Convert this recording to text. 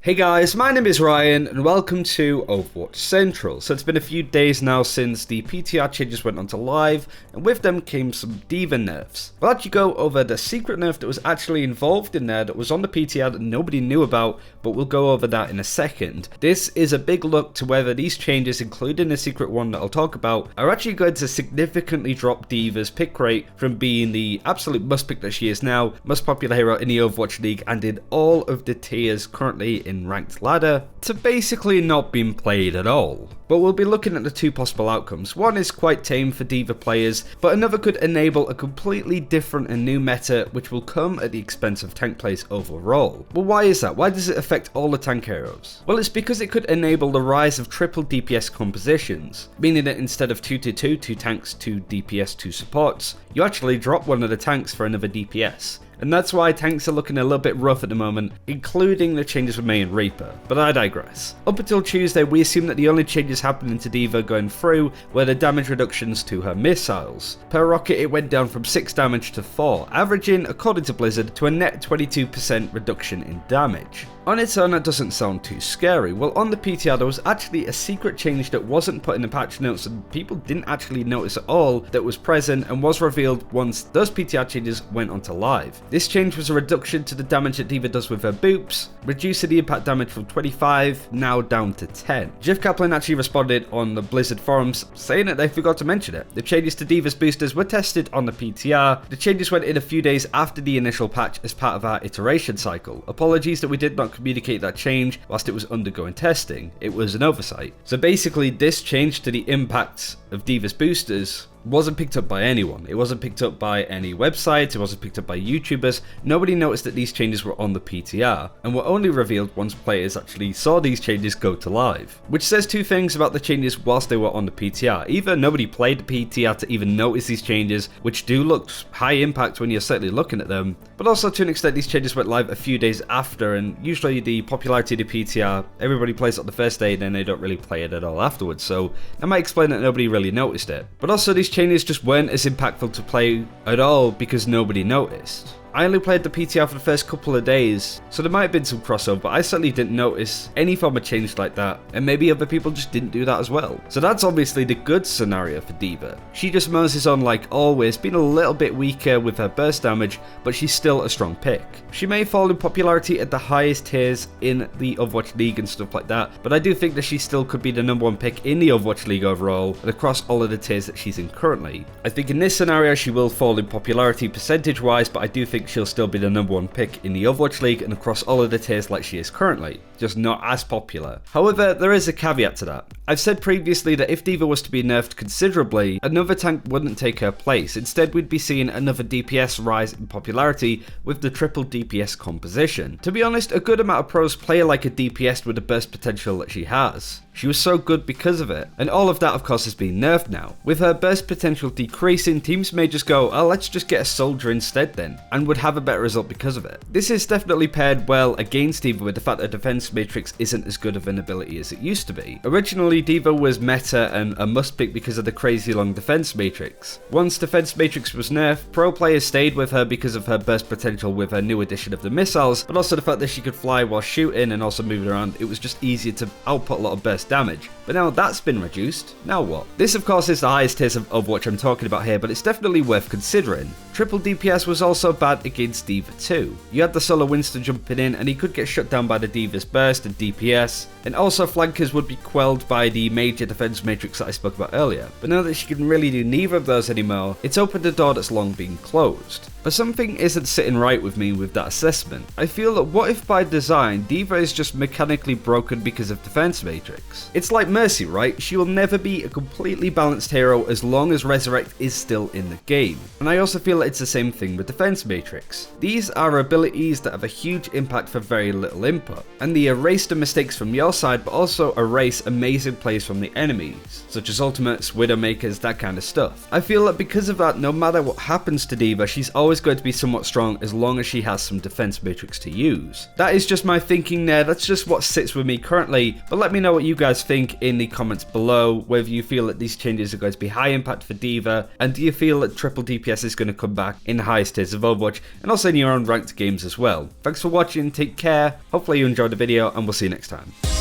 Hey guys, my name is Ryan and welcome to Overwatch Central. So it's been a few days now since the PTR changes went onto live, and with them came some D.Va nerfs. We'll actually go over the secret nerf that was actually involved in there that was on the PTR that nobody knew about, but we'll go over that in a second. This is a big look to whether these changes, including the secret one that I'll talk about, are actually going to significantly drop D.Va's pick rate from being the absolute must pick that she is now, most popular hero in the Overwatch League and in all of the tiers currently in ranked ladder, to basically not being played at all. But we'll be looking at the two possible outcomes. One is quite tame for D.Va players, but another could enable a completely different and new meta which will come at the expense of tank players overall. Well, why is that? Why does it affect all the tank heroes? Well, it's because it could enable the rise of triple DPS compositions, meaning that instead of 2-2, 2 tanks, 2 DPS, 2 supports, you actually drop one of the tanks for another DPS. And that's why tanks are looking a little bit rough at the moment, including the changes with Mei and Reaper. But I digress. Up until Tuesday, we assumed that the only changes happening to D.Va going through were the damage reductions to her missiles. Per rocket, it went down from 6 damage to 4, averaging, according to Blizzard, to a net 22% reduction in damage. On its own, that doesn't sound too scary. Well, on the PTR, there was actually a secret change that wasn't put in the patch notes and people didn't actually notice at all that was present and was revealed once those PTR changes went onto live. This change was a reduction to the damage that D.Va does with her boops, reducing the impact damage from 25 now down to 10. Jeff Kaplan actually responded on the Blizzard forums saying that they forgot to mention it. The changes to D.Va's boosters were tested on the PTR. The changes went in a few days after the initial patch as part of our iteration cycle. Apologies that we did not communicate that change whilst it was undergoing testing. It was an oversight. So basically this change to the impacts of D.Va's boosters wasn't picked up by anyone. It wasn't picked up by any websites, it wasn't picked up by YouTubers. Nobody noticed that these changes were on the PTR and were only revealed once players actually saw these changes go to live. Which says two things about the changes whilst they were on the PTR. Either nobody played the PTR to even notice these changes, which do look high impact when you're certainly looking at them, but also to an extent these changes went live a few days after, and usually the popularity of the PTR, everybody plays it on the first day, then they don't really play it at all afterwards, so that might explain that nobody really noticed it. But also these changes just weren't as impactful to play at all because nobody noticed. I only played the PTR for the first couple of days, so there might have been some crossover, but I certainly didn't notice any form of change like that, and maybe other people just didn't do that as well. So that's obviously the good scenario for D.Va. She just moses on like always, being a little bit weaker with her burst damage, but she's still a strong pick. She may fall in popularity at the highest tiers in the Overwatch League and stuff like that, but I do think that she still could be the #1 pick in the Overwatch League overall, and across all of the tiers that she's in currently. I think in this scenario she will fall in popularity percentage wise, but I do think she'll still be the #1 pick in the Overwatch League and across all of the tiers like she is currently, just not as popular. However, there is a caveat to that. I've said previously that if D.Va was to be nerfed considerably, another tank wouldn't take her place. Instead, we'd be seeing another DPS rise in popularity with the triple DPS composition. To be honest, a good amount of pros play her like a DPS with the burst potential that she has. She was so good because of it, and all of that of course has been nerfed now. With her burst potential decreasing, teams may just go, oh, let's just get a soldier instead then, and would have a better result because of it. This is definitely paired well against D.Va with the fact that defense matrix isn't as good of an ability as it used to be. Originally, D.Va was meta and a must pick because of the crazy long defense matrix. Once defense matrix was nerfed, pro players stayed with her because of her burst potential with her new addition of the missiles, but also the fact that she could fly while shooting and also moving around. It was just easier to output a lot of burst damage. But now that's been reduced, now what? This of course is the highest tiers of Overwatch I'm talking about here, but it's definitely worth considering. Triple DPS was also bad against D.Va too. You had the solo Winston jumping in and he could get shut down by the D.Va's burst and DPS, and also flankers would be quelled by the major defense matrix that I spoke about earlier. But now that she can really do neither of those anymore, it's opened a door that's long been closed. But something isn't sitting right with me with that assessment. I feel that what if by design, D.Va is just mechanically broken because of defense matrix? It's like Mercy, right? She will never be a completely balanced hero as long as Resurrect is still in the game. And I also feel that it's the same thing with defense matrix. These are abilities that have a huge impact for very little input, and they erase the mistakes from your side but also erase amazing plays from the enemies, such as ultimates, widowmakers, that kind of stuff. I feel that because of that, no matter what happens to D.Va, she's always going to be somewhat strong as long as she has some defense matrix to use. That is just my thinking there, that's just what sits with me currently, but let me know what you guys think in the comments below, whether you feel that these changes are going to be high impact for D.Va, and do you feel that triple DPS is going to come back in the highest tiers of Overwatch, and also in your own ranked games as well. Thanks for watching, take care, hopefully you enjoyed the video. video, and we'll see you next time.